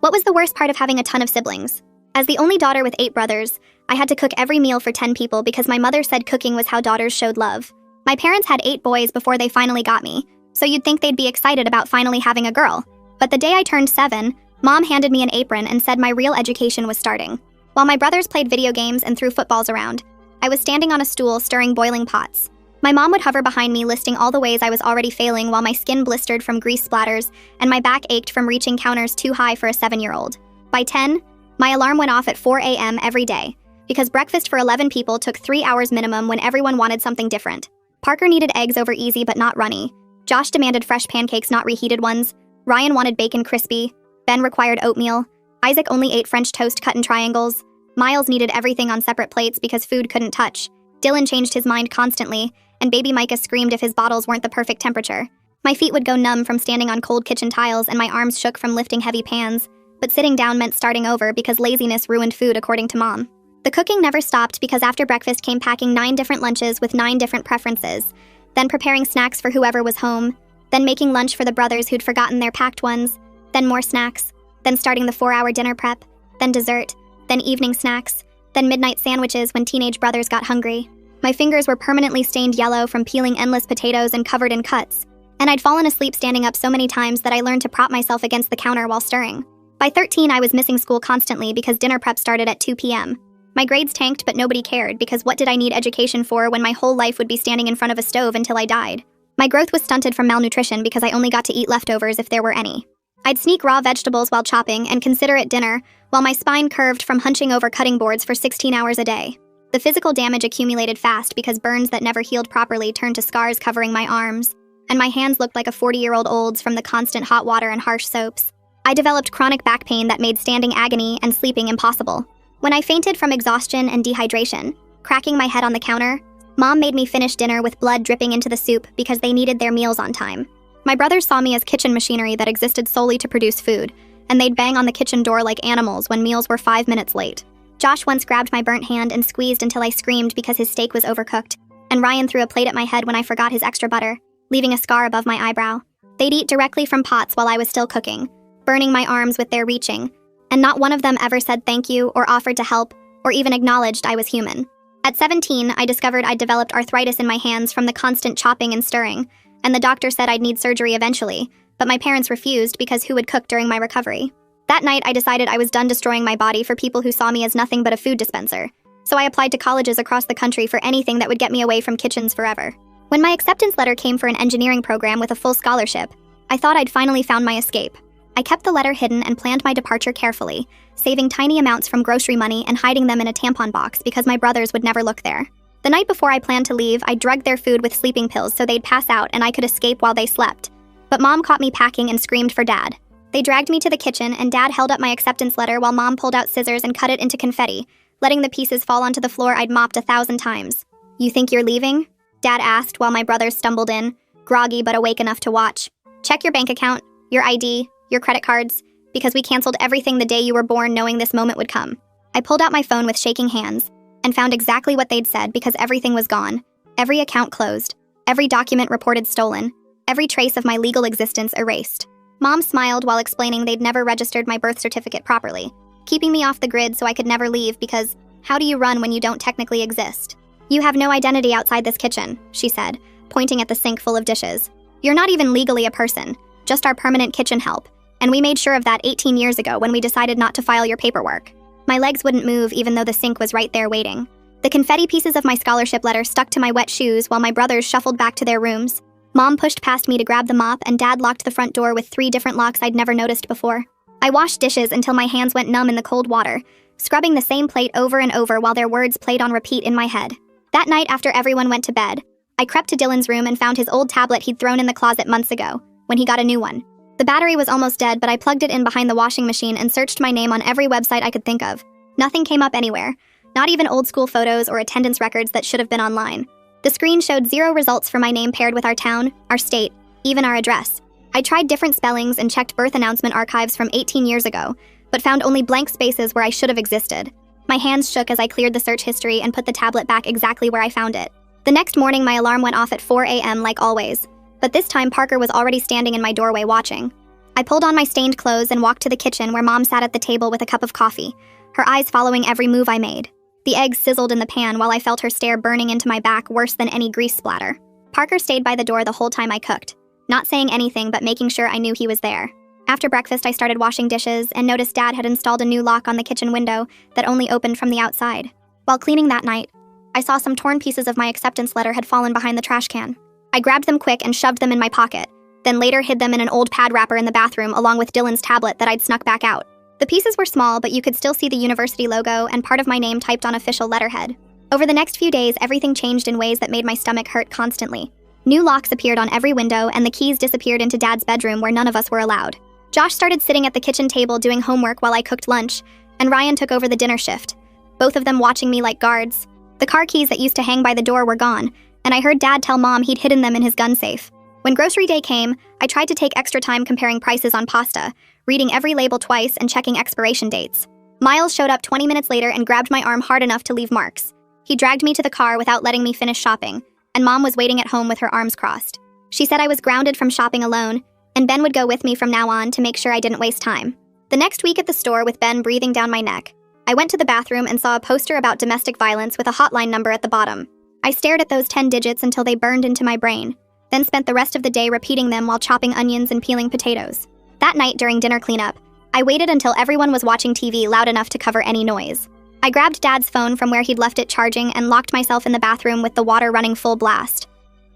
What was the worst part of having a ton of siblings? As the only daughter with 8 brothers, I had to cook every meal for 10 people because my mother said cooking was how daughters showed love. My parents had 8 boys before they finally got me, so you'd think they'd be excited about finally having a girl. But the day I turned 7, Mom handed me an apron and said my real education was starting. While my brothers played video games and threw footballs around, I was standing on a stool stirring boiling pots. My mom would hover behind me listing all the ways I was already failing while my skin blistered from grease splatters and my back ached from reaching counters too high for a 7-year-old. By 10, my alarm went off at 4 a.m. every day, because breakfast for 11 people took 3 hours minimum when everyone wanted something different. Parker needed eggs over easy but not runny. Josh demanded fresh pancakes, not reheated ones. Ryan wanted bacon crispy. Ben required oatmeal. Isaac only ate French toast cut in triangles. Miles needed everything on separate plates because food couldn't touch. Dylan changed his mind constantly, and baby Micah screamed if his bottles weren't the perfect temperature. My feet would go numb from standing on cold kitchen tiles and my arms shook from lifting heavy pans, but sitting down meant starting over because laziness ruined food according to Mom. The cooking never stopped because after breakfast came packing 9 different lunches with 9 different preferences, then preparing snacks for whoever was home, then making lunch for the brothers who'd forgotten their packed ones, then more snacks, then starting the 4-hour dinner prep, then dessert, then evening snacks, then midnight sandwiches when teenage brothers got hungry. My fingers were permanently stained yellow from peeling endless potatoes and covered in cuts, and I'd fallen asleep standing up so many times that I learned to prop myself against the counter while stirring. By 13, I was missing school constantly because dinner prep started at 2 p.m. My grades tanked, but nobody cared because what did I need education for when my whole life would be standing in front of a stove until I died? My growth was stunted from malnutrition because I only got to eat leftovers if there were any. I'd sneak raw vegetables while chopping and consider it dinner, while my spine curved from hunching over cutting boards for 16 hours a day. The physical damage accumulated fast because burns that never healed properly turned to scars covering my arms, and my hands looked like a 40-year-old's from the constant hot water and harsh soaps. I developed chronic back pain that made standing agony and sleeping impossible. When I fainted from exhaustion and dehydration, cracking my head on the counter, Mom made me finish dinner with blood dripping into the soup because they needed their meals on time. My brothers saw me as kitchen machinery that existed solely to produce food, and they'd bang on the kitchen door like animals when meals were 5 minutes late. Josh once grabbed my burnt hand and squeezed until I screamed because his steak was overcooked, and Ryan threw a plate at my head when I forgot his extra butter, leaving a scar above my eyebrow. They'd eat directly from pots while I was still cooking, burning my arms with their reaching, and not one of them ever said thank you or offered to help or even acknowledged I was human. At 17, I discovered I'd developed arthritis in my hands from the constant chopping and stirring, and the doctor said I'd need surgery eventually, but my parents refused because who would cook during my recovery? That night, I decided I was done destroying my body for people who saw me as nothing but a food dispenser, so I applied to colleges across the country for anything that would get me away from kitchens forever. When my acceptance letter came for an engineering program with a full scholarship, I thought I'd finally found my escape. I kept the letter hidden and planned my departure carefully, saving tiny amounts from grocery money and hiding them in a tampon box because my brothers would never look there. The night before I planned to leave, I drugged their food with sleeping pills so they'd pass out and I could escape while they slept. But Mom caught me packing and screamed for Dad. They dragged me to the kitchen and Dad held up my acceptance letter while Mom pulled out scissors and cut it into confetti, letting the pieces fall onto the floor I'd mopped 1,000 times. "You think you're leaving?" Dad asked while my brothers stumbled in, groggy but awake enough to watch. "Check your bank account, your ID, your credit cards, because we canceled everything the day you were born knowing this moment would come." I pulled out my phone with shaking hands and found exactly what they'd said because everything was gone. Every account closed, every document reported stolen, every trace of my legal existence erased. Mom smiled while explaining they'd never registered my birth certificate properly, keeping me off the grid so I could never leave because how do you run when you don't technically exist? "You have no identity outside this kitchen," she said, pointing at the sink full of dishes. "You're not even legally a person, just our permanent kitchen help, and we made sure of that 18 years ago when we decided not to file your paperwork." My legs wouldn't move even though the sink was right there waiting. The confetti pieces of my scholarship letter stuck to my wet shoes while my brothers shuffled back to their rooms. Mom pushed past me to grab the mop and Dad locked the front door with 3 different locks I'd never noticed before. I washed dishes until my hands went numb in the cold water, scrubbing the same plate over and over while their words played on repeat in my head. That night after everyone went to bed, I crept to Dylan's room and found his old tablet he'd thrown in the closet months ago, when he got a new one. The battery was almost dead, but I plugged it in behind the washing machine and searched my name on every website I could think of. Nothing came up anywhere, not even old school photos or attendance records that should have been online. The screen showed 0 results for my name paired with our town, our state, even our address. I tried different spellings and checked birth announcement archives from 18 years ago, but found only blank spaces where I should have existed. My hands shook as I cleared the search history and put the tablet back exactly where I found it. The next morning, my alarm went off at 4 a.m. like always, but this time Parker was already standing in my doorway watching. I pulled on my stained clothes and walked to the kitchen where Mom sat at the table with a cup of coffee, her eyes following every move I made. The eggs sizzled in the pan while I felt her stare burning into my back worse than any grease splatter. Parker stayed by the door the whole time I cooked, not saying anything but making sure I knew he was there. After breakfast, I started washing dishes and noticed Dad had installed a new lock on the kitchen window that only opened from the outside. While cleaning that night, I saw some torn pieces of my acceptance letter had fallen behind the trash can. I grabbed them quick and shoved them in my pocket, then later hid them in an old pad wrapper in the bathroom along with Dylan's tablet that I'd snuck back out. The pieces were small, but you could still see the university logo and part of my name typed on official letterhead. Over the next few days, everything changed in ways that made my stomach hurt constantly. New locks appeared on every window, and the keys disappeared into Dad's bedroom where none of us were allowed. Josh started sitting at the kitchen table doing homework while I cooked lunch, and Ryan took over the dinner shift, both of them watching me like guards. The car keys that used to hang by the door were gone, and I heard Dad tell Mom he'd hidden them in his gun safe. When grocery day came, I tried to take extra time comparing prices on pasta, reading every label twice and checking expiration dates. Miles showed up 20 minutes later and grabbed my arm hard enough to leave marks. He dragged me to the car without letting me finish shopping, and Mom was waiting at home with her arms crossed. She said I was grounded from shopping alone, and Ben would go with me from now on to make sure I didn't waste time. The next week at the store with Ben breathing down my neck, I went to the bathroom and saw a poster about domestic violence with a hotline number at the bottom. I stared at those 10 digits until they burned into my brain, then spent the rest of the day repeating them while chopping onions and peeling potatoes. That night during dinner cleanup, I waited until everyone was watching TV loud enough to cover any noise. I grabbed Dad's phone from where he'd left it charging and locked myself in the bathroom with the water running full blast.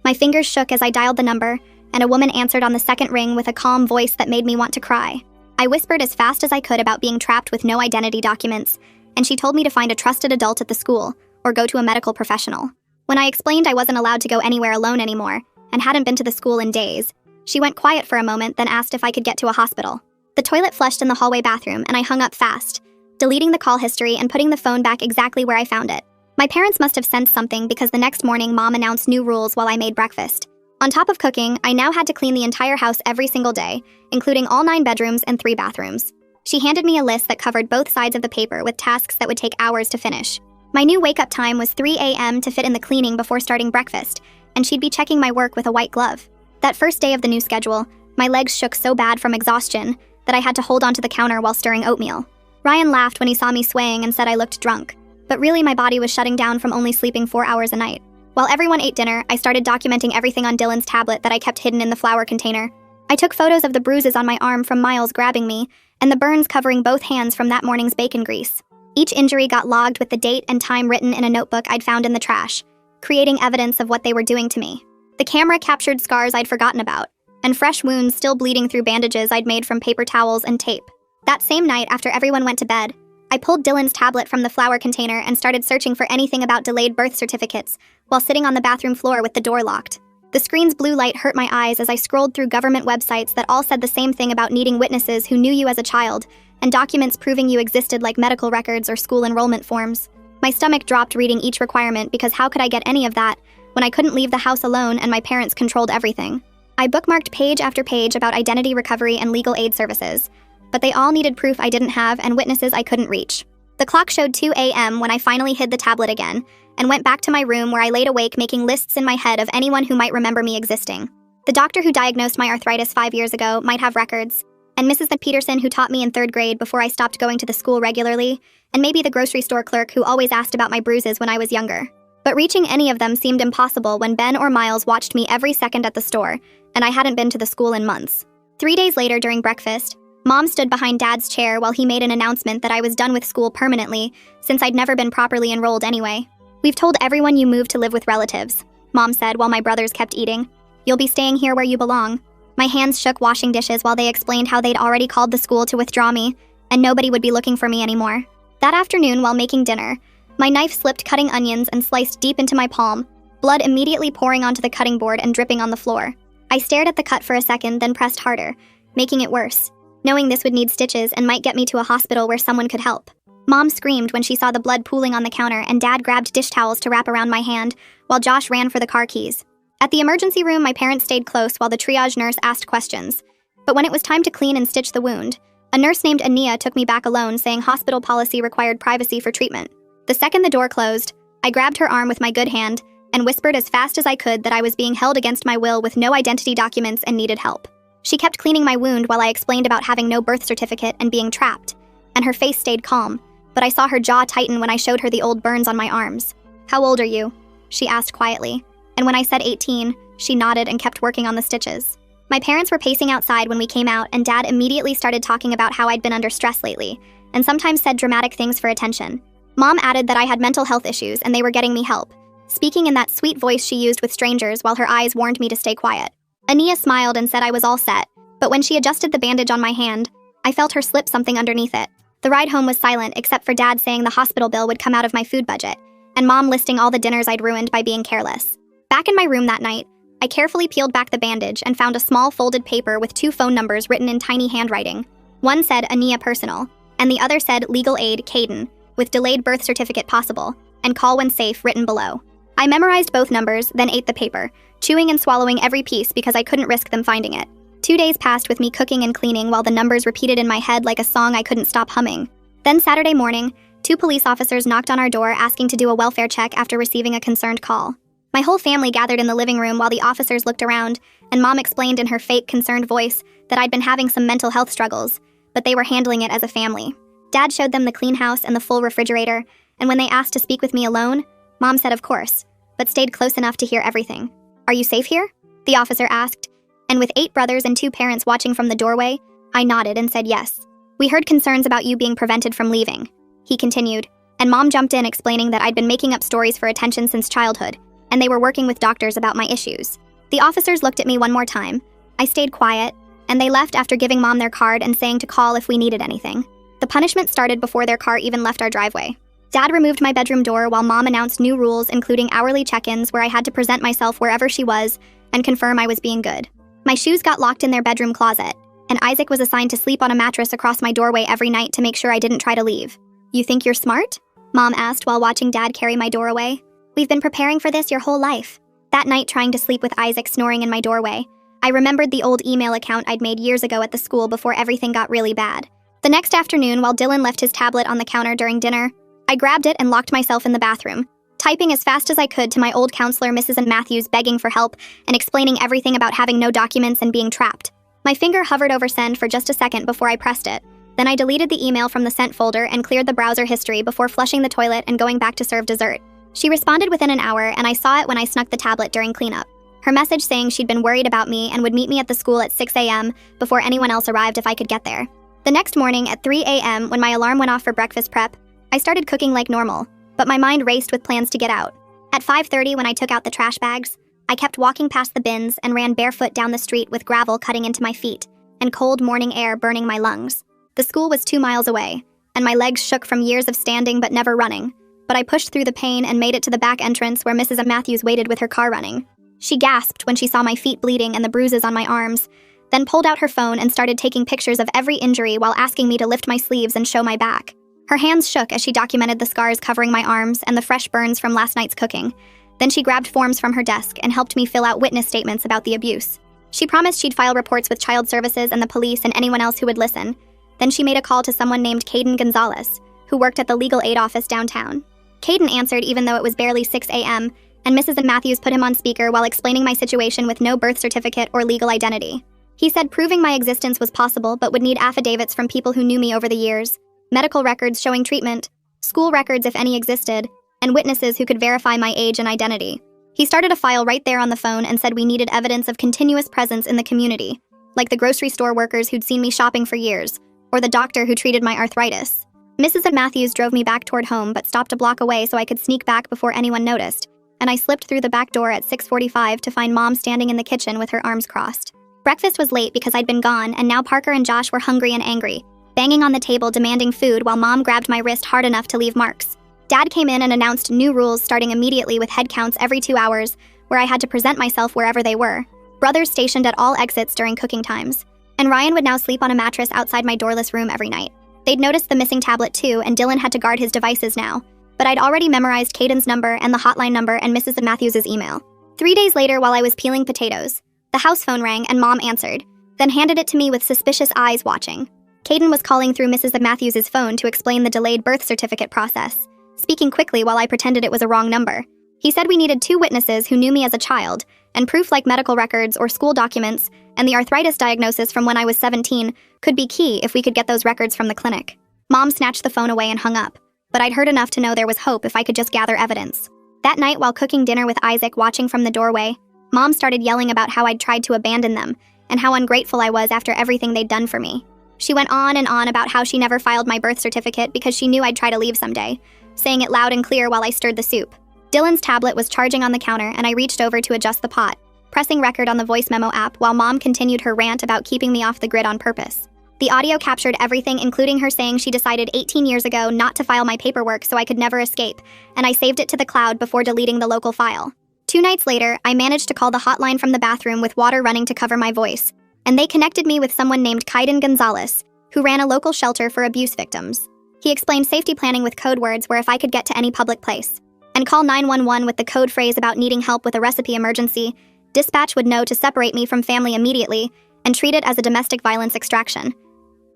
My fingers shook as I dialed the number, and a woman answered on the second ring with a calm voice that made me want to cry. I whispered as fast as I could about being trapped with no identity documents, and she told me to find a trusted adult at the school or go to a medical professional. When I explained I wasn't allowed to go anywhere alone anymore and hadn't been to the school in days, she went quiet for a moment, then asked if I could get to a hospital. The toilet flushed in the hallway bathroom, and I hung up fast, deleting the call history and putting the phone back exactly where I found it. My parents must have sensed something because the next morning Mom announced new rules while I made breakfast. On top of cooking, I now had to clean the entire house every single day, including all 9 bedrooms and 3 bathrooms. She handed me a list that covered both sides of the paper with tasks that would take hours to finish. My new wake-up time was 3 a.m. to fit in the cleaning before starting breakfast, and she'd be checking my work with a white glove. That first day of the new schedule, my legs shook so bad from exhaustion that I had to hold onto the counter while stirring oatmeal. Ryan laughed when he saw me swaying and said I looked drunk, but really my body was shutting down from only sleeping 4 hours a night. While everyone ate dinner, I started documenting everything on Dylan's tablet that I kept hidden in the flour container. I took photos of the bruises on my arm from Miles grabbing me, and the burns covering both hands from that morning's bacon grease. Each injury got logged with the date and time written in a notebook I'd found in the trash, creating evidence of what they were doing to me. The camera captured scars I'd forgotten about, and fresh wounds still bleeding through bandages I'd made from paper towels and tape. That same night, after everyone went to bed, I pulled Dylan's tablet from the flour container and started searching for anything about delayed birth certificates while sitting on the bathroom floor with the door locked. The screen's blue light hurt my eyes as I scrolled through government websites that all said the same thing about needing witnesses who knew you as a child and documents proving you existed like medical records or school enrollment forms. My stomach dropped reading each requirement because how could I get any of that when I couldn't leave the house alone and my parents controlled everything? I bookmarked page after page about identity recovery and legal aid services, but they all needed proof I didn't have and witnesses I couldn't reach. The clock showed 2 a.m. when I finally hid the tablet again and went back to my room where I laid awake making lists in my head of anyone who might remember me existing. The doctor who diagnosed my arthritis 5 years ago might have records, and Mrs. Peterson who taught me in 3rd grade before I stopped going to the school regularly, and maybe the grocery store clerk who always asked about my bruises when I was younger. But reaching any of them seemed impossible when Ben or Miles watched me every second at the store, and I hadn't been to the school in months. 3 days later during breakfast, Mom stood behind Dad's chair while he made an announcement that I was done with school permanently, since I'd never been properly enrolled anyway. "We've told everyone you moved to live with relatives," Mom said while my brothers kept eating. "You'll be staying here where you belong." My hands shook washing dishes while they explained how they'd already called the school to withdraw me, and nobody would be looking for me anymore. That afternoon while making dinner, my knife slipped cutting onions and sliced deep into my palm, blood immediately pouring onto the cutting board and dripping on the floor. I stared at the cut for a second, then pressed harder, making it worse, knowing this would need stitches and might get me to a hospital where someone could help. Mom screamed when she saw the blood pooling on the counter, and Dad grabbed dish towels to wrap around my hand, while Josh ran for the car keys. At the emergency room, my parents stayed close while the triage nurse asked questions. But when it was time to clean and stitch the wound, a nurse named Ania took me back alone, saying hospital policy required privacy for treatment. The second the door closed, I grabbed her arm with my good hand and whispered as fast as I could that I was being held against my will with no identity documents and needed help. She kept cleaning my wound while I explained about having no birth certificate and being trapped, and her face stayed calm, but I saw her jaw tighten when I showed her the old burns on my arms. "How old are you?" she asked quietly, and when I said 18, she nodded and kept working on the stitches. My parents were pacing outside when we came out, and Dad immediately started talking about how I'd been under stress lately, and sometimes said dramatic things for attention. Mom added that I had mental health issues and they were getting me help, speaking in that sweet voice she used with strangers while her eyes warned me to stay quiet. Ania smiled and said I was all set, but when she adjusted the bandage on my hand, I felt her slip something underneath it. The ride home was silent except for Dad saying the hospital bill would come out of my food budget, and Mom listing all the dinners I'd ruined by being careless. Back in my room that night, I carefully peeled back the bandage and found a small folded paper with 2 phone numbers written in tiny handwriting. One said Ania Personal, and the other said Legal Aid Caden, with delayed birth certificate possible, and call when safe written below. I memorized both numbers, then ate the paper, chewing and swallowing every piece because I couldn't risk them finding it. 2 days passed with me cooking and cleaning while the numbers repeated in my head like a song I couldn't stop humming. Then Saturday morning, 2 police officers knocked on our door asking to do a welfare check after receiving a concerned call. My whole family gathered in the living room while the officers looked around, and Mom explained in her fake, concerned voice that I'd been having some mental health struggles, but they were handling it as a family. Dad showed them the clean house and the full refrigerator, and when they asked to speak with me alone, Mom said of course, but stayed close enough to hear everything. "Are you safe here?" the officer asked, and with 8 brothers and 2 parents watching from the doorway, I nodded and said yes. "We heard concerns about you being prevented from leaving," he continued, and Mom jumped in explaining that I'd been making up stories for attention since childhood, and they were working with doctors about my issues. The officers looked at me one more time. I stayed quiet, and they left after giving Mom their card and saying to call if we needed anything. The punishment started before their car even left our driveway. Dad removed my bedroom door while Mom announced new rules including hourly check-ins where I had to present myself wherever she was and confirm I was being good. My shoes got locked in their bedroom closet, and Isaac was assigned to sleep on a mattress across my doorway every night to make sure I didn't try to leave. "You think you're smart?" Mom asked while watching Dad carry my door away. "We've been preparing for this your whole life." That night, trying to sleep with Isaac snoring in my doorway, I remembered the old email account I'd made years ago at the school before everything got really bad. The next afternoon, while Dylan left his tablet on the counter during dinner, I grabbed it and locked myself in the bathroom, typing as fast as I could to my old counselor, Mrs. Matthews, begging for help and explaining everything about having no documents and being trapped. My finger hovered over send for just a second before I pressed it. Then I deleted the email from the sent folder and cleared the browser history before flushing the toilet and going back to serve dessert. She responded within an hour, and I saw it when I snuck the tablet during cleanup. Her message saying she'd been worried about me and would meet me at the school at 6 a.m. before anyone else arrived if I could get there. The next morning at 3 a.m. when my alarm went off for breakfast prep, I started cooking like normal, but my mind raced with plans to get out. At 5:30 when I took out the trash bags, I kept walking past the bins and ran barefoot down the street with gravel cutting into my feet and cold morning air burning my lungs. The school was 2 miles away, and my legs shook from years of standing but never running. But I pushed through the pain and made it to the back entrance where Mrs. Matthews waited with her car running. She gasped when she saw my feet bleeding and the bruises on my arms, then pulled out her phone and started taking pictures of every injury while asking me to lift my sleeves and show my back. Her hands shook as she documented the scars covering my arms and the fresh burns from last night's cooking. Then she grabbed forms from her desk and helped me fill out witness statements about the abuse. She promised she'd file reports with child services and the police and anyone else who would listen. Then she made a call to someone named Caden Gonzalez, who worked at the legal aid office downtown. Caden answered even though it was barely 6 a.m., and Mrs. Matthews put him on speaker while explaining my situation with no birth certificate or legal identity. He said proving my existence was possible but would need affidavits from people who knew me over the years, medical records showing treatment, school records if any existed, and witnesses who could verify my age and identity. He started a file right there on the phone and said we needed evidence of continuous presence in the community, like the grocery store workers who'd seen me shopping for years, or the doctor who treated my arthritis. Mrs. Matthews drove me back toward home but stopped a block away so I could sneak back before anyone noticed, and I slipped through the back door at 6:45 to find Mom standing in the kitchen with her arms crossed. Breakfast was late because I'd been gone, and now Parker and Josh were hungry and angry, banging on the table demanding food while Mom grabbed my wrist hard enough to leave marks. Dad came in and announced new rules starting immediately with head counts every 2 hours, where I had to present myself wherever they were, brothers stationed at all exits during cooking times, and Ryan would now sleep on a mattress outside my doorless room every night. They'd noticed the missing tablet too, and Dylan had to guard his devices now, but I'd already memorized Caden's number and the hotline number and Mrs. Matthews' email. 3 days later, while I was peeling potatoes, the house phone rang and Mom answered, then handed it to me with suspicious eyes watching. Caden was calling through Mrs. Matthews' phone to explain the delayed birth certificate process, speaking quickly while I pretended it was a wrong number. He said we needed 2 witnesses who knew me as a child, and proof like medical records or school documents, and the arthritis diagnosis from when I was 17 could be key if we could get those records from the clinic. Mom snatched the phone away and hung up, but I'd heard enough to know there was hope if I could just gather evidence. That night, while cooking dinner with Isaac watching from the doorway, Mom started yelling about how I'd tried to abandon them and how ungrateful I was after everything they'd done for me. She went on and on about how she never filed my birth certificate because she knew I'd try to leave someday, saying it loud and clear while I stirred the soup. Dylan's tablet was charging on the counter, and I reached over to adjust the pot, pressing record on the voice memo app while Mom continued her rant about keeping me off the grid on purpose. The audio captured everything, including her saying she decided 18 years ago not to file my paperwork so I could never escape, and I saved it to the cloud before deleting the local file. 2 nights later, I managed to call the hotline from the bathroom with water running to cover my voice, and they connected me with someone named Kaiden Gonzalez, who ran a local shelter for abuse victims. He explained safety planning with code words where if I could get to any public place and call 911 with the code phrase about needing help with a recipe emergency, dispatch would know to separate me from family immediately and treat it as a domestic violence extraction.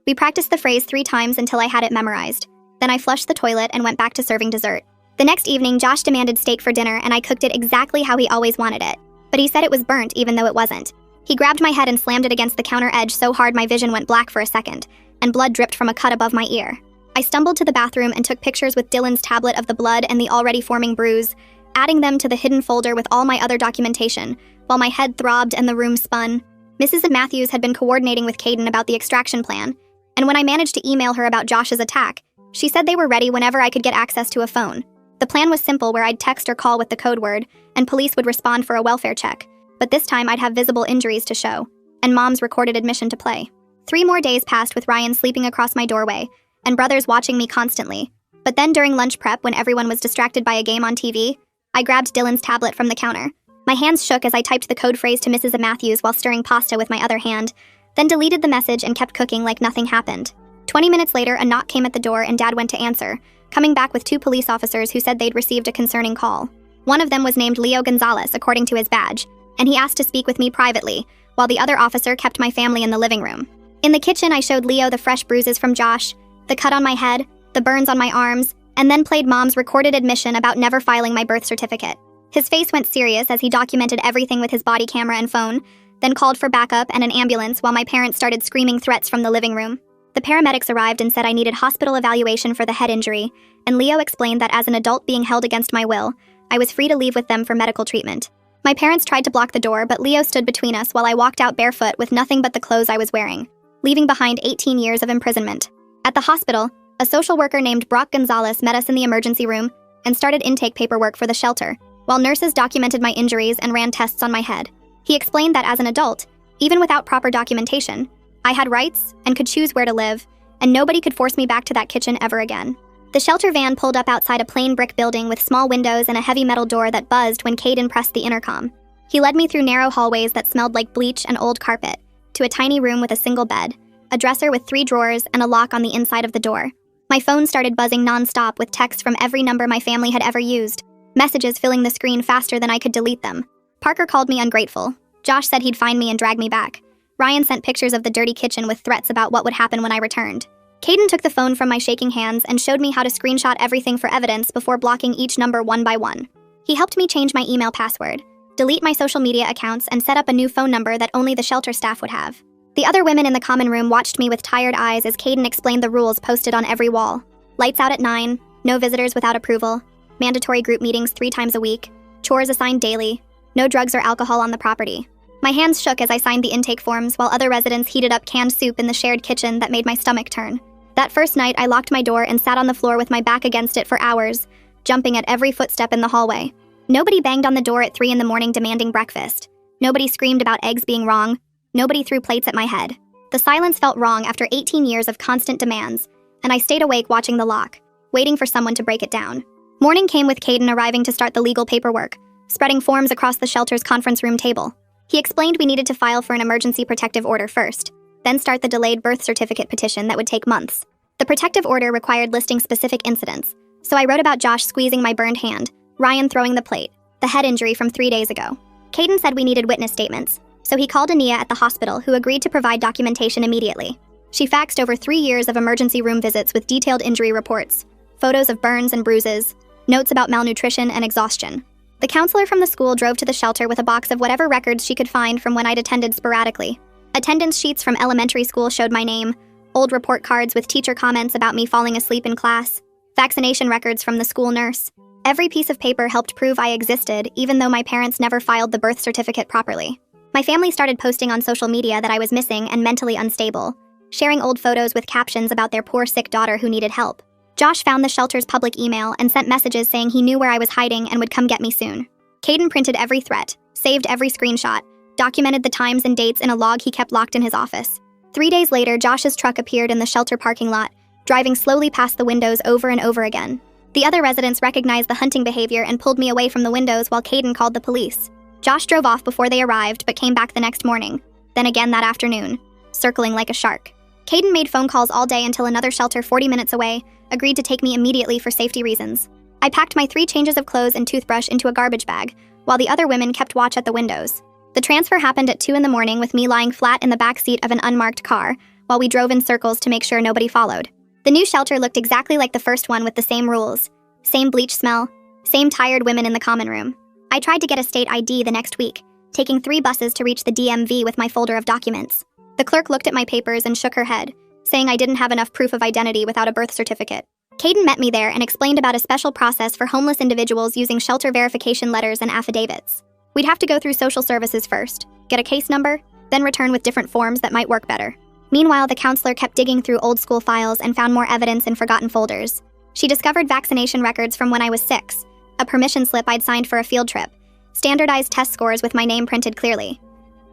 We practiced the phrase 3 times until I had it memorized. Then I flushed the toilet and went back to serving dessert. The next evening, Josh demanded steak for dinner, and I cooked it exactly how he always wanted it. But he said it was burnt even though it wasn't. He grabbed my head and slammed it against the counter edge so hard my vision went black for a second, and blood dripped from a cut above my ear. I stumbled to the bathroom and took pictures with Dylan's tablet of the blood and the already forming bruise, adding them to the hidden folder with all my other documentation, while my head throbbed and the room spun. Mrs. Matthews had been coordinating with Kaiden about the extraction plan, and when I managed to email her about Josh's attack, she said they were ready whenever I could get access to a phone. The plan was simple, where I'd text or call with the code word, and police would respond for a welfare check. But this time I'd have visible injuries to show, and Mom's recorded admission to play. 3 more days passed with Ryan sleeping across my doorway, and brothers watching me constantly. But then during lunch prep, when everyone was distracted by a game on TV, I grabbed Dylan's tablet from the counter. My hands shook as I typed the code phrase to Mrs. Matthews while stirring pasta with my other hand, then deleted the message and kept cooking like nothing happened. 20 minutes later, a knock came at the door and Dad went to answer, coming back with 2 police officers who said they'd received a concerning call. One of them was named Leo Gonzalez, according to his badge, and he asked to speak with me privately, while the other officer kept my family in the living room. In the kitchen, I showed Leo the fresh bruises from Josh, the cut on my head, the burns on my arms, and then played Mom's recorded admission about never filing my birth certificate. His face went serious as he documented everything with his body camera and phone, then called for backup and an ambulance while my parents started screaming threats from the living room. The paramedics arrived and said I needed hospital evaluation for the head injury, and Leo explained that as an adult being held against my will, I was free to leave with them for medical treatment. My parents tried to block the door, but Leo stood between us while I walked out barefoot with nothing but the clothes I was wearing, leaving behind 18 years of imprisonment. At the hospital, a social worker named Brock Gonzalez met us in the emergency room and started intake paperwork for the shelter, while nurses documented my injuries and ran tests on my head. He explained that as an adult, even without proper documentation, I had rights and could choose where to live, and nobody could force me back to that kitchen ever again. The shelter van pulled up outside a plain brick building with small windows and a heavy metal door that buzzed when Kaiden pressed the intercom. He led me through narrow hallways that smelled like bleach and old carpet, to a tiny room with a single bed, a dresser with 3 drawers, and a lock on the inside of the door. My phone started buzzing nonstop with texts from every number my family had ever used, messages filling the screen faster than I could delete them. Parker called me ungrateful. Josh said he'd find me and drag me back. Ryan sent pictures of the dirty kitchen with threats about what would happen when I returned. Kaiden took the phone from my shaking hands and showed me how to screenshot everything for evidence before blocking each number one by one. He helped me change my email password, delete my social media accounts, and set up a new phone number that only the shelter staff would have. The other women in the common room watched me with tired eyes as Kaiden explained the rules posted on every wall. Lights out at 9, no visitors without approval, mandatory group meetings 3 times a week, chores assigned daily, no drugs or alcohol on the property. My hands shook as I signed the intake forms while other residents heated up canned soup in the shared kitchen that made my stomach turn. That first night, I locked my door and sat on the floor with my back against it for hours, jumping at every footstep in the hallway. Nobody banged on the door at 3 in the morning demanding breakfast. Nobody screamed about eggs being wrong. Nobody threw plates at my head. The silence felt wrong after 18 years of constant demands, and I stayed awake watching the lock, waiting for someone to break it down. Morning came with Kaiden arriving to start the legal paperwork, spreading forms across the shelter's conference room table. He explained we needed to file for an emergency protective order first, then start the delayed birth certificate petition that would take months. The protective order required listing specific incidents, so I wrote about Josh squeezing my burned hand, Ryan throwing the plate, the head injury from 3 days ago. Kaiden said we needed witness statements, so he called Ania at the hospital, who agreed to provide documentation immediately. She faxed over 3 years of emergency room visits with detailed injury reports, photos of burns and bruises, notes about malnutrition and exhaustion. The counselor from the school drove to the shelter with a box of whatever records she could find from when I'd attended sporadically. Attendance sheets from elementary school showed my name, old report cards with teacher comments about me falling asleep in class, vaccination records from the school nurse. Every piece of paper helped prove I existed, even though my parents never filed the birth certificate properly. My family started posting on social media that I was missing and mentally unstable, sharing old photos with captions about their poor sick daughter who needed help. Josh found the shelter's public email and sent messages saying he knew where I was hiding and would come get me soon. Caden printed every threat, saved every screenshot, documented the times and dates in a log he kept locked in his office. 3 days later, Josh's truck appeared in the shelter parking lot, driving slowly past the windows over and over again. The other residents recognized the hunting behavior and pulled me away from the windows while Caden called the police. Josh drove off before they arrived but came back the next morning, then again that afternoon, circling like a shark. Caden made phone calls all day until another shelter 40 minutes away agreed to take me immediately for safety reasons. I packed my 3 changes of clothes and toothbrush into a garbage bag, while the other women kept watch at the windows. The transfer happened at 2 in the morning with me lying flat in the back seat of an unmarked car, while we drove in circles to make sure nobody followed. The new shelter looked exactly like the first one with the same rules, same bleach smell, same tired women in the common room. I tried to get a state ID the next week, taking 3 buses to reach the DMV with my folder of documents. The clerk looked at my papers and shook her head, saying I didn't have enough proof of identity without a birth certificate. Caden met me there and explained about a special process for homeless individuals using shelter verification letters and affidavits. We'd have to go through social services first, get a case number, then return with different forms that might work better. Meanwhile, the counselor kept digging through old school files and found more evidence in forgotten folders. She discovered vaccination records from when I was 6, a permission slip I'd signed for a field trip, standardized test scores with my name printed clearly.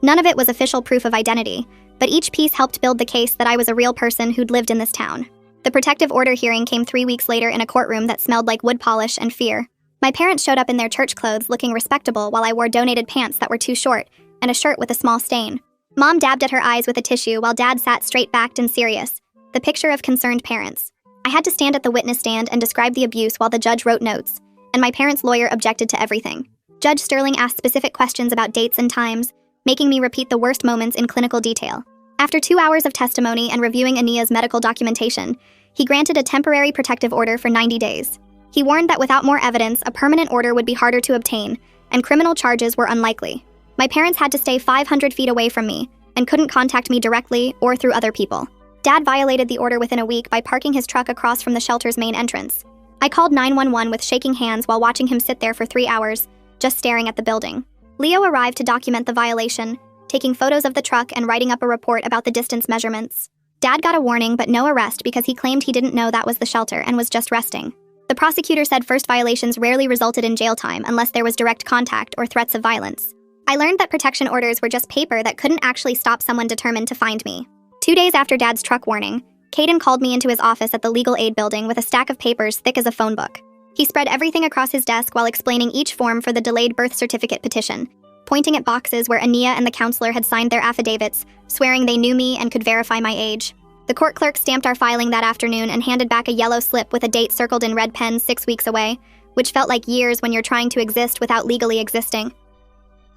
None of it was official proof of identity, but each piece helped build the case that I was a real person who'd lived in this town. The protective order hearing came 3 weeks later in a courtroom that smelled like wood polish and fear. My parents showed up in their church clothes looking respectable while I wore donated pants that were too short and a shirt with a small stain. Mom dabbed at her eyes with a tissue while Dad sat straight-backed and serious, the picture of concerned parents. I had to stand at the witness stand and describe the abuse while the judge wrote notes, and my parents' lawyer objected to everything. Judge Sterling asked specific questions about dates and times, making me repeat the worst moments in clinical detail. After 2 hours of testimony and reviewing Ania's medical documentation, he granted a temporary protective order for 90 days. He warned that without more evidence, a permanent order would be harder to obtain, and criminal charges were unlikely. My parents had to stay 500 feet away from me and couldn't contact me directly or through other people. Dad violated the order within a week by parking his truck across from the shelter's main entrance. I called 911 with shaking hands while watching him sit there for 3 hours, just staring at the building. Leo arrived to document the violation, taking photos of the truck and writing up a report about the distance measurements. Dad got a warning but no arrest because he claimed he didn't know that was the shelter and was just resting. The prosecutor said first violations rarely resulted in jail time unless there was direct contact or threats of violence. I learned that protection orders were just paper that couldn't actually stop someone determined to find me. 2 days after Dad's truck warning, Caden called me into his office at the legal aid building with a stack of papers thick as a phone book. He spread everything across his desk while explaining each form for the delayed birth certificate petition, pointing at boxes where Ania and the counselor had signed their affidavits, swearing they knew me and could verify my age. The court clerk stamped our filing that afternoon and handed back a yellow slip with a date circled in red pen 6 weeks away, which felt like years when you're trying to exist without legally existing.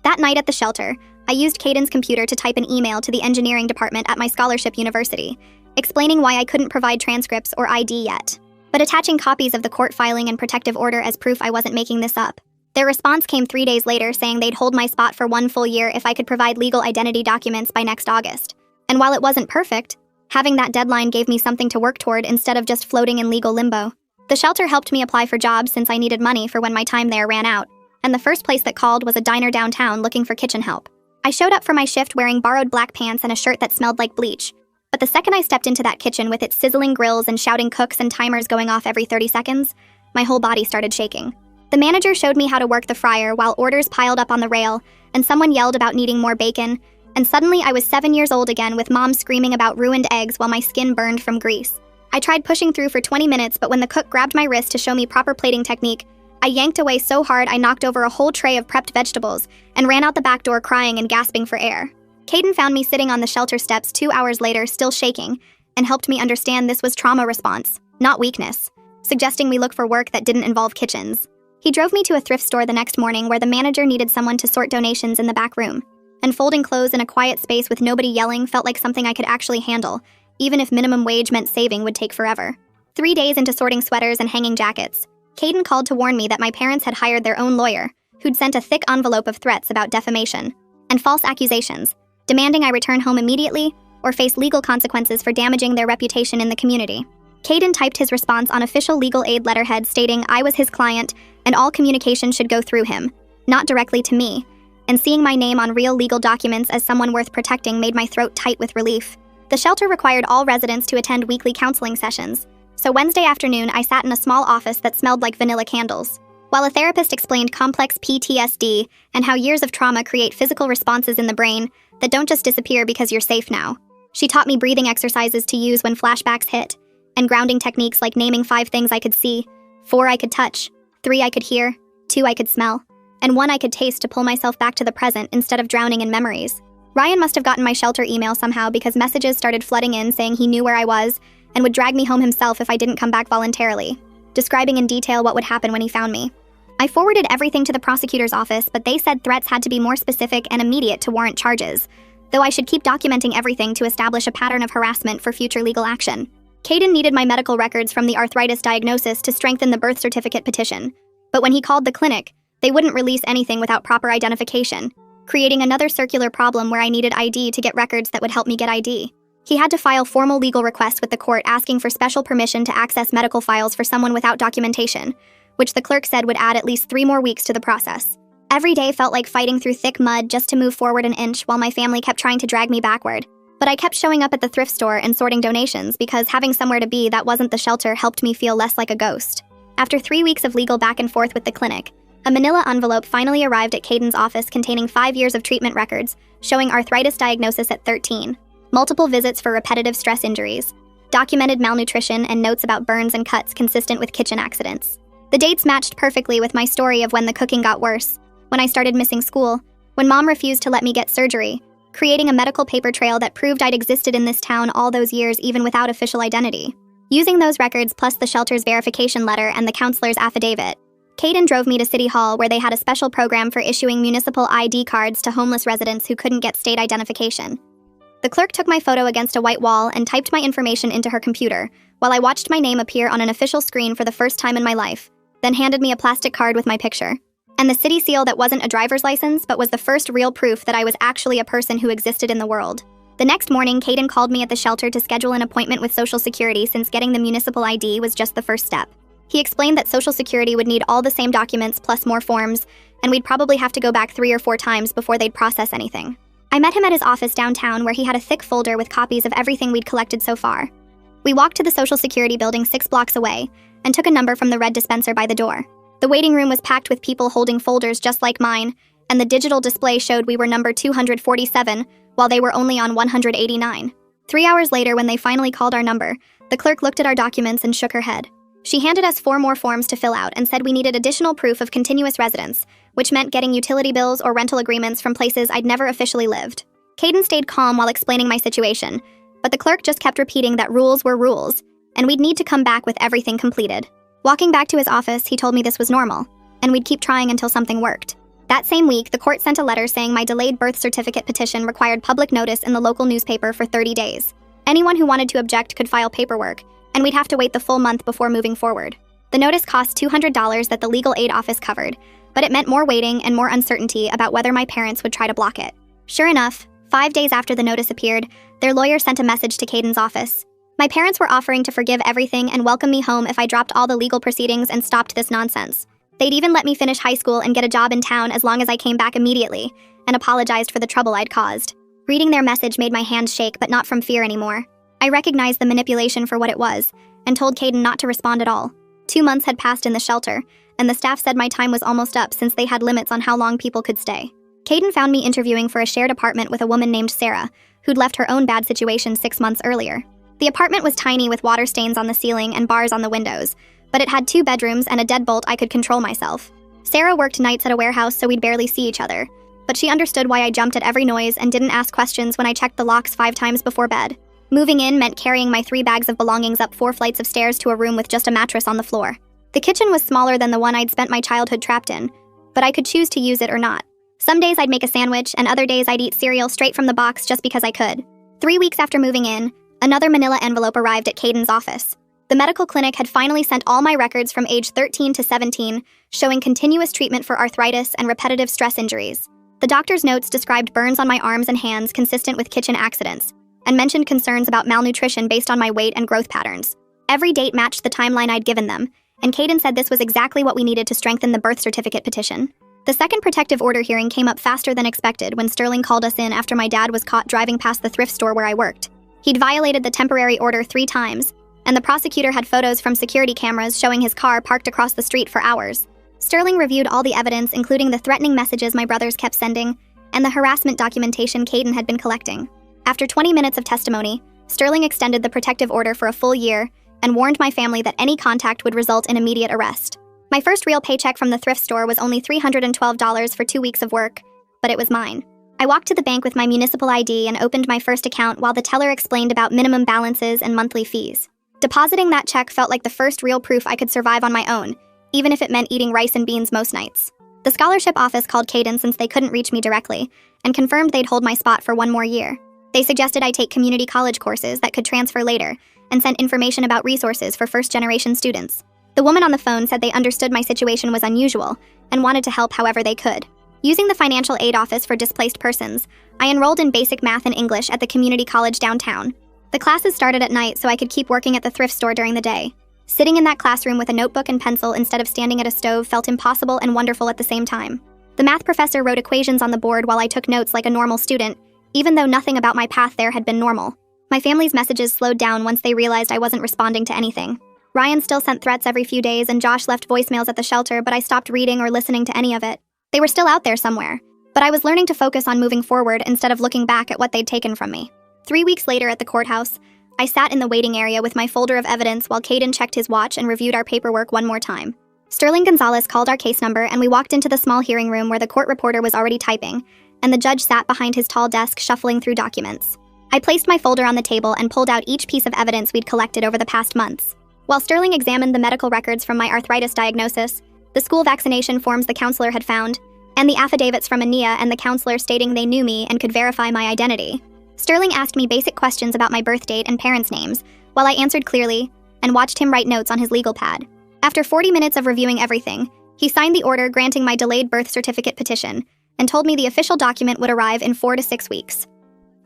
That night at the shelter, I used Caden's computer to type an email to the engineering department at my scholarship university, explaining why I couldn't provide transcripts or ID yet, but attaching copies of the court filing and protective order as proof I wasn't making this up. Their response came 3 days later saying they'd hold my spot for 1 full year if I could provide legal identity documents by next August. And while it wasn't perfect, having that deadline gave me something to work toward instead of just floating in legal limbo. The shelter helped me apply for jobs since I needed money for when my time there ran out, and the first place that called was a diner downtown looking for kitchen help. I showed up for my shift wearing borrowed black pants and a shirt that smelled like bleach, but the second I stepped into that kitchen with its sizzling grills and shouting cooks and timers going off every 30 seconds, my whole body started shaking. The manager showed me how to work the fryer while orders piled up on the rail, and someone yelled about needing more bacon, and suddenly I was 7 years old again with Mom screaming about ruined eggs while my skin burned from grease. I tried pushing through for 20 minutes, but when the cook grabbed my wrist to show me proper plating technique, I yanked away so hard I knocked over a whole tray of prepped vegetables and ran out the back door crying and gasping for air. Caden found me sitting on the shelter steps 2 hours later, still shaking, and helped me understand this was trauma response, not weakness, suggesting we look for work that didn't involve kitchens. He drove me to a thrift store the next morning where the manager needed someone to sort donations in the back room, and folding clothes in a quiet space with nobody yelling felt like something I could actually handle, even if minimum wage meant saving would take forever. 3 days into sorting sweaters and hanging jackets, Caden called to warn me that my parents had hired their own lawyer, who'd sent a thick envelope of threats about defamation and false accusations, demanding I return home immediately or face legal consequences for damaging their reputation in the community. Caden typed his response on official legal aid letterhead stating I was his client and all communication should go through him, not directly to me, and seeing my name on real legal documents as someone worth protecting made my throat tight with relief. The shelter required all residents to attend weekly counseling sessions, so Wednesday afternoon I sat in a small office that smelled like vanilla candles, while a therapist explained complex PTSD and how years of trauma create physical responses in the brain that don't just disappear because you're safe now. She taught me breathing exercises to use when flashbacks hit, and grounding techniques like naming 5 things I could see, 4 I could touch, 3 I could hear, 2 I could smell, and 1 I could taste to pull myself back to the present instead of drowning in memories. Ryan must have gotten my shelter email somehow because messages started flooding in saying he knew where I was and would drag me home himself if I didn't come back voluntarily, describing in detail what would happen when he found me. I forwarded everything to the prosecutor's office, but they said threats had to be more specific and immediate to warrant charges, though I should keep documenting everything to establish a pattern of harassment for future legal action. Caden needed my medical records from the arthritis diagnosis to strengthen the birth certificate petition, but when he called the clinic, they wouldn't release anything without proper identification, creating another circular problem where I needed ID to get records that would help me get ID. He had to file formal legal requests with the court asking for special permission to access medical files for someone without documentation, which the clerk said would add at least 3 more weeks to the process. Every day felt like fighting through thick mud just to move forward an inch while my family kept trying to drag me backward. But I kept showing up at the thrift store and sorting donations because having somewhere to be that wasn't the shelter helped me feel less like a ghost. After 3 weeks of legal back and forth with the clinic, a manila envelope finally arrived at Caden's office containing 5 years of treatment records, showing arthritis diagnosis at 13, multiple visits for repetitive stress injuries, documented malnutrition, and notes about burns and cuts consistent with kitchen accidents. The dates matched perfectly with my story of when the cooking got worse, when I started missing school, when Mom refused to let me get surgery, creating a medical paper trail that proved I'd existed in this town all those years even without official identity. Using those records plus the shelter's verification letter and the counselor's affidavit, Caden drove me to City Hall where they had a special program for issuing municipal ID cards to homeless residents who couldn't get state identification. The clerk took my photo against a white wall and typed my information into her computer, while I watched my name appear on an official screen for the first time in my life, then handed me a plastic card with my picture. And the city seal that wasn't a driver's license but was the first real proof that I was actually a person who existed in the world. The next morning, Caden called me at the shelter to schedule an appointment with Social Security since getting the municipal ID was just the first step. He explained that Social Security would need all the same documents plus more forms, and we'd probably have to go back 3 or 4 times before they'd process anything. I met him at his office downtown where he had a thick folder with copies of everything we'd collected so far. We walked to the Social Security building 6 blocks away and took a number from the red dispenser by the door. The waiting room was packed with people holding folders just like mine, and the digital display showed we were number 247, while they were only on 189. 3 hours later, when they finally called our number, the clerk looked at our documents and shook her head. She handed us 4 more forms to fill out and said we needed additional proof of continuous residence, which meant getting utility bills or rental agreements from places I'd never officially lived. Caden stayed calm while explaining my situation, but the clerk just kept repeating that rules were rules, and we'd need to come back with everything completed. Walking back to his office, he told me this was normal, and we'd keep trying until something worked. That same week, the court sent a letter saying my delayed birth certificate petition required public notice in the local newspaper for 30 days. Anyone who wanted to object could file paperwork, and we'd have to wait the full month before moving forward. The notice cost $200 that the legal aid office covered, but it meant more waiting and more uncertainty about whether my parents would try to block it. Sure enough, 5 days after the notice appeared, their lawyer sent a message to Caden's office. My parents were offering to forgive everything and welcome me home if I dropped all the legal proceedings and stopped this nonsense. They'd even let me finish high school and get a job in town as long as I came back immediately, and apologized for the trouble I'd caused. Reading their message made my hands shake, but not from fear anymore. I recognized the manipulation for what it was, and told Caden not to respond at all. 2 months had passed in the shelter, and the staff said my time was almost up since they had limits on how long people could stay. Caden found me interviewing for a shared apartment with a woman named Sarah, who'd left her own bad situation 6 months earlier. The apartment was tiny with water stains on the ceiling and bars on the windows, but it had 2 bedrooms and a deadbolt I could control myself. Sarah worked nights at a warehouse so we'd barely see each other, but she understood why I jumped at every noise and didn't ask questions when I checked the locks 5 times before bed. Moving in meant carrying my 3 bags of belongings up 4 flights of stairs to a room with just a mattress on the floor. The kitchen was smaller than the one I'd spent my childhood trapped in, but I could choose to use it or not. Some days I'd make a sandwich, and other days I'd eat cereal straight from the box just because I could. 3 weeks after moving in, another manila envelope arrived at Caden's office. The medical clinic had finally sent all my records from age 13 to 17, showing continuous treatment for arthritis and repetitive stress injuries. The doctor's notes described burns on my arms and hands consistent with kitchen accidents, and mentioned concerns about malnutrition based on my weight and growth patterns. Every date matched the timeline I'd given them, and Caden said this was exactly what we needed to strengthen the birth certificate petition. The second protective order hearing came up faster than expected when Sterling called us in after my dad was caught driving past the thrift store where I worked. He'd violated the temporary order 3 times, and the prosecutor had photos from security cameras showing his car parked across the street for hours. Sterling reviewed all the evidence, including the threatening messages my brothers kept sending and the harassment documentation Caden had been collecting. After 20 minutes of testimony, Sterling extended the protective order for a full year and warned my family that any contact would result in immediate arrest. My first real paycheck from the thrift store was only $312 for 2 weeks of work, but it was mine. I walked to the bank with my municipal ID and opened my first account while the teller explained about minimum balances and monthly fees. Depositing that check felt like the first real proof I could survive on my own, even if it meant eating rice and beans most nights. The scholarship office called Caden since they couldn't reach me directly, and confirmed they'd hold my spot for 1 more year. They suggested I take community college courses that could transfer later, and sent information about resources for first-generation students. The woman on the phone said they understood my situation was unusual, and wanted to help however they could. Using the financial aid office for displaced persons, I enrolled in basic math and English at the community college downtown. The classes started at night so I could keep working at the thrift store during the day. Sitting in that classroom with a notebook and pencil instead of standing at a stove felt impossible and wonderful at the same time. The math professor wrote equations on the board while I took notes like a normal student, even though nothing about my path there had been normal. My family's messages slowed down once they realized I wasn't responding to anything. Ryan still sent threats every few days and Josh left voicemails at the shelter, but I stopped reading or listening to any of it. They were still out there somewhere, but I was learning to focus on moving forward instead of looking back at what they'd taken from me. 3 weeks later at the courthouse, I sat in the waiting area with my folder of evidence while Caden checked his watch and reviewed our paperwork one more time. Sterling Gonzalez called our case number and we walked into the small hearing room where the court reporter was already typing, and the judge sat behind his tall desk shuffling through documents. I placed my folder on the table and pulled out each piece of evidence we'd collected over the past months. While Sterling examined the medical records from my arthritis diagnosis, the school vaccination forms the counselor had found, and the affidavits from Ania and the counselor stating they knew me and could verify my identity. Sterling asked me basic questions about my birth date and parents' names, while I answered clearly and watched him write notes on his legal pad. After 40 minutes of reviewing everything, he signed the order granting my delayed birth certificate petition and told me the official document would arrive in 4 to 6 weeks.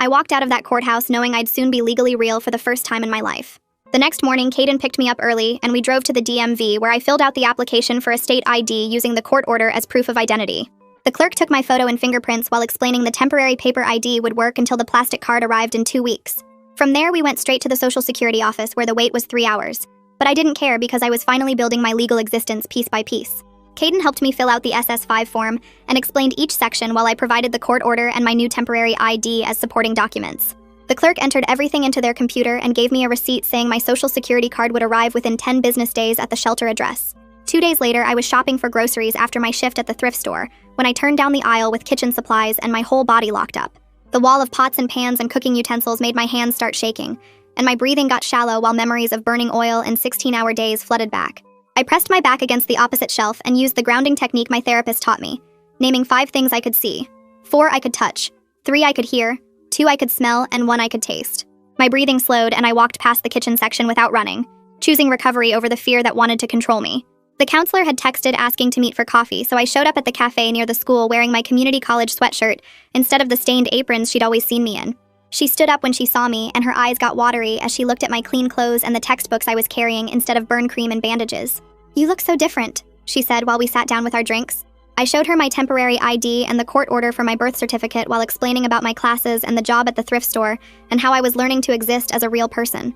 I walked out of that courthouse knowing I'd soon be legally real for the first time in my life. The next morning, Caden picked me up early and we drove to the DMV where I filled out the application for a state ID using the court order as proof of identity. The clerk took my photo and fingerprints while explaining the temporary paper ID would work until the plastic card arrived in 2 weeks. From there, we went straight to the Social Security office where the wait was 3 hours. But I didn't care because I was finally building my legal existence piece by piece. Caden helped me fill out the SS5 form and explained each section while I provided the court order and my new temporary ID as supporting documents. The clerk entered everything into their computer and gave me a receipt saying my Social Security card would arrive within 10 business days at the shelter address. 2 days later, I was shopping for groceries after my shift at the thrift store when I turned down the aisle with kitchen supplies and my whole body locked up. The wall of pots and pans and cooking utensils made my hands start shaking, and my breathing got shallow while memories of burning oil and 16-hour days flooded back. I pressed my back against the opposite shelf and used the grounding technique my therapist taught me, naming 5 things I could see, 4 I could touch, 3 I could hear, 2 I could smell, and 1 I could taste. My breathing slowed and I walked past the kitchen section without running, choosing recovery over the fear that wanted to control me. The counselor had texted asking to meet for coffee, so I showed up at the cafe near the school wearing my community college sweatshirt instead of the stained aprons she'd always seen me in. She stood up when she saw me, and her eyes got watery as she looked at my clean clothes and the textbooks I was carrying instead of burn cream and bandages. "You look so different," she said while we sat down with our drinks. I showed her my temporary ID and the court order for my birth certificate while explaining about my classes and the job at the thrift store and how I was learning to exist as a real person.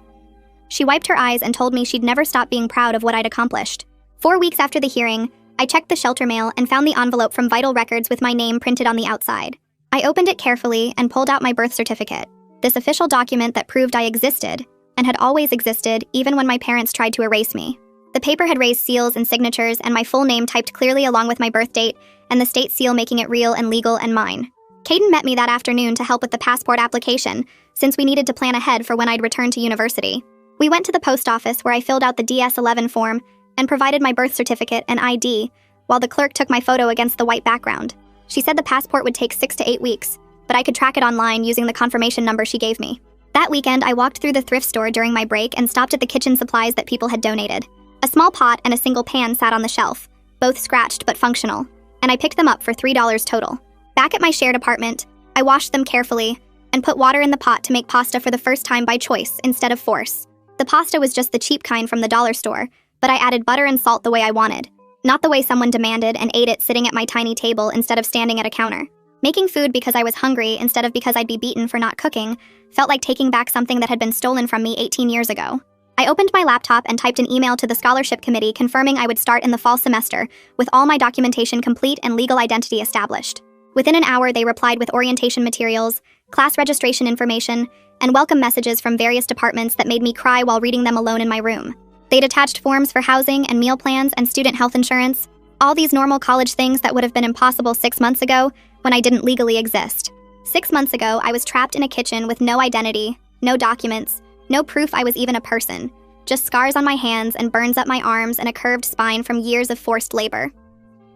She wiped her eyes and told me she'd never stop being proud of what I'd accomplished. 4 weeks after the hearing, I checked the shelter mail and found the envelope from Vital Records with my name printed on the outside. I opened it carefully and pulled out my birth certificate, this official document that proved I existed, and had always existed even when my parents tried to erase me. The paper had raised seals and signatures and my full name typed clearly along with my birth date, and the state seal making it real and legal and mine. Caden met me that afternoon to help with the passport application, since we needed to plan ahead for when I'd return to university. We went to the post office where I filled out the DS-11 form and provided my birth certificate and ID, while the clerk took my photo against the white background. She said the passport would take 6 to 8 weeks, but I could track it online using the confirmation number she gave me. That weekend, I walked through the thrift store during my break and stopped at the kitchen supplies that people had donated. A small pot and a single pan sat on the shelf, both scratched but functional, and I picked them up for $3 total. Back at my shared apartment, I washed them carefully and put water in the pot to make pasta for the first time by choice instead of force. The pasta was just the cheap kind from the dollar store, but I added butter and salt the way I wanted, not the way someone demanded, and ate it sitting at my tiny table instead of standing at a counter. Making food because I was hungry instead of because I'd be beaten for not cooking felt like taking back something that had been stolen from me 18 years ago. I opened my laptop and typed an email to the scholarship committee confirming I would start in the fall semester with all my documentation complete and legal identity established. Within an hour, they replied with orientation materials, class registration information, and welcome messages from various departments that made me cry while reading them alone in my room. They'd attached forms for housing and meal plans and student health insurance, all these normal college things that would have been impossible 6 months ago when I didn't legally exist. 6 months ago, I was trapped in a kitchen with no identity, no documents, no proof I was even a person, just scars on my hands and burns up my arms and a curved spine from years of forced labor.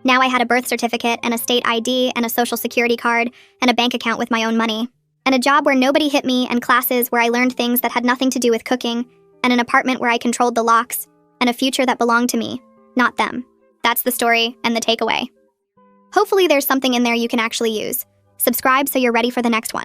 Now I had a birth certificate and a state ID and a social security card and a bank account with my own money, and a job where nobody hit me, and classes where I learned things that had nothing to do with cooking, and an apartment where I controlled the locks, and a future that belonged to me, not them. That's the story and the takeaway. Hopefully there's something in there you can actually use. Subscribe so you're ready for the next one.